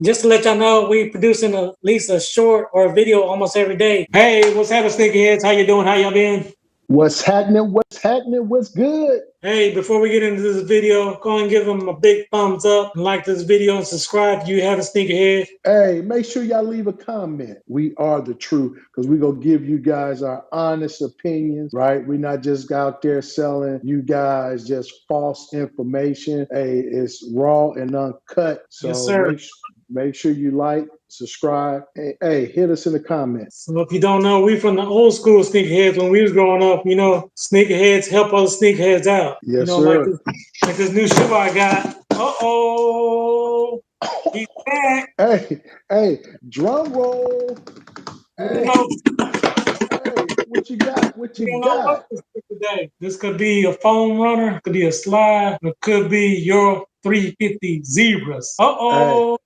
Just to let y'all know, we producing at least a short or a video almost every day. Hey, what's happening, sneakerheads? How you doing? How y'all been? What's happening? What's happening? What's good? Hey, before we get into this video, go and give them a big thumbs up and like this video and subscribe if you haven't, sneakerhead. Hey, make sure y'all leave a comment. We are the truth because we're going to give you guys our honest opinions, right? We're not just out there selling you guys just false information. Hey, it's raw and uncut. So Yes, sir. Make sure you like, subscribe. Hey, hit us in the comments. So if you don't know, we from the old school sneakerheads. When we was growing up, you know, sneakerheads help other sneakerheads out. Yes, you know, sir. like this new shoe I got. Uh-oh. He's back. Hey, drum roll. Hey, what you got? What you got? Today. This could be a foam runner, could be a slide, it could be your 350 Zebras. Uh-oh.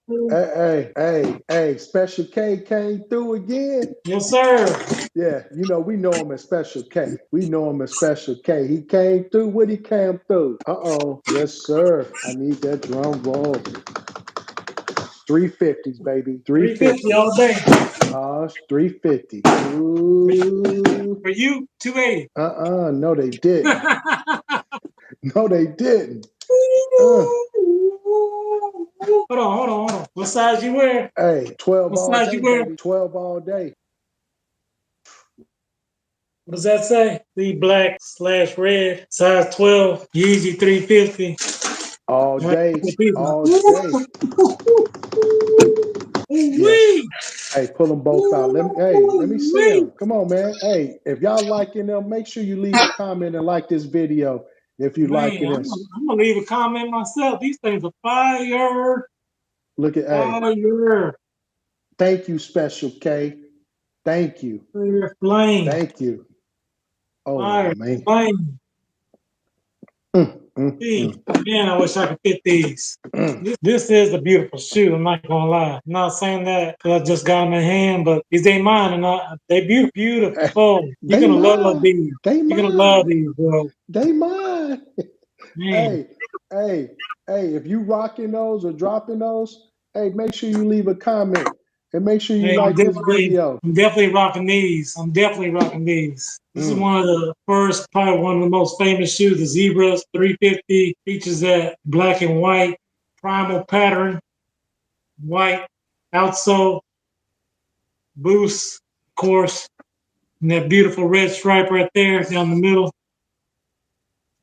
Hey, Special K came through again. Yes, sir. Yeah, you know, we know him as Special K. We know him as Special K. He came through. What he came through? Uh-oh. Yes, sir. I need that drum roll. 350s, baby. 350 all day. 350. Ooh. For you, 280. No, they didn't. No, they didn't. Hold on. What size you wear? Hey, 12 what all size day, you wear? baby. 12 all day. What does that say? The black/red, size 12, Yeezy 350. All day. All day. Yes. Hey, pull them both out. Let me see them. Come on, man. Hey, if y'all liking them, make sure you leave a comment and like this video if you liking this. I'm gonna leave a comment myself. These things are fire. Look at fire. Thank you, Special K. Thank you. Flame. Thank you. Oh fire. man. Flame. Man, I wish I could fit these. This is a beautiful shoe. I'm not gonna lie. I'm not saying that because I just got them in hand, but these ain't mine, and they beautiful. You're gonna love these. You're gonna love these, bro. They mine. Man. Hey, if you rocking those or dropping those, hey, make sure you leave a comment and make sure you like this video. I'm definitely rocking these. This is one of the first, probably one of the most famous shoes, the Zebras 350. Features that black and white primal pattern, white outsole, boost, of course, and that beautiful red stripe right there down the middle.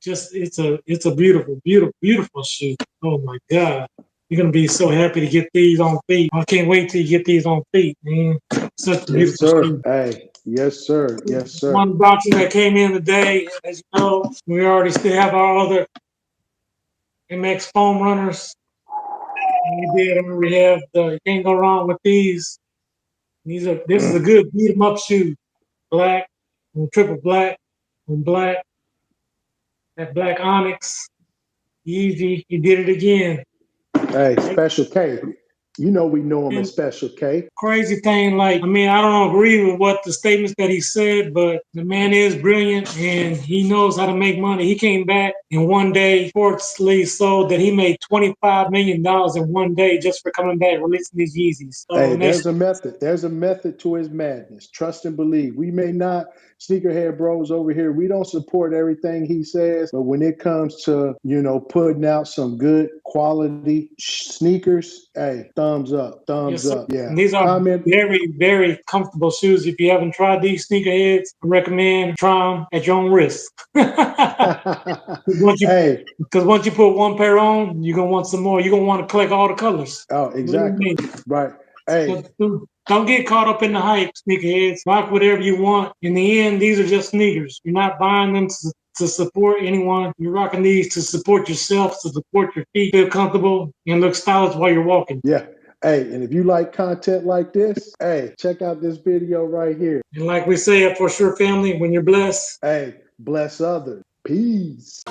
Just it's a beautiful shoe. Oh my God. You're gonna be so happy to get these on feet. I can't wait till you get these on feet, man. Such a beautiful shoe. Hey, yes, sir. Yes, sir. One boxing that came in today, as you know, we already still have our other MX foam runners. We have the, you can't go wrong with these. This is a good beat 'em up shoe. Black, triple black, on black. That black onyx. Yeezy, he did it again. Hey, Special K. You know we know him as Special K. Crazy thing, I don't agree with what the statements that he said, but the man is brilliant and he knows how to make money. He came back and one day, reportedly sold that he made $25 million in one day just for coming back releasing these Yeezys. So hey, there's a method. There's a method to his madness. Trust and believe. We may not, sneakerhead bros over here, we don't support everything he says, but when it comes to, putting out some good quality sneakers, hey, thumbs up. Thumbs up. Yeah. And these are very, very comfortable shoes. If you haven't tried these, sneakerheads, I recommend try them at your own risk. Because once you put one pair on, you're going to want some more. You're going to want to collect all the colors. Oh, exactly. Right. Hey. Don't get caught up in the hype, sneakerheads. Rock whatever you want. In the end, these are just sneakers. You're not buying them to support anyone. You're rocking these to support yourself, to support your feet, feel comfortable, and look stylish while you're walking. Yeah. Hey, and if you like content like this, hey, check out this video right here. And like we say at For Sure Family, when you're blessed, hey, bless others. Peace.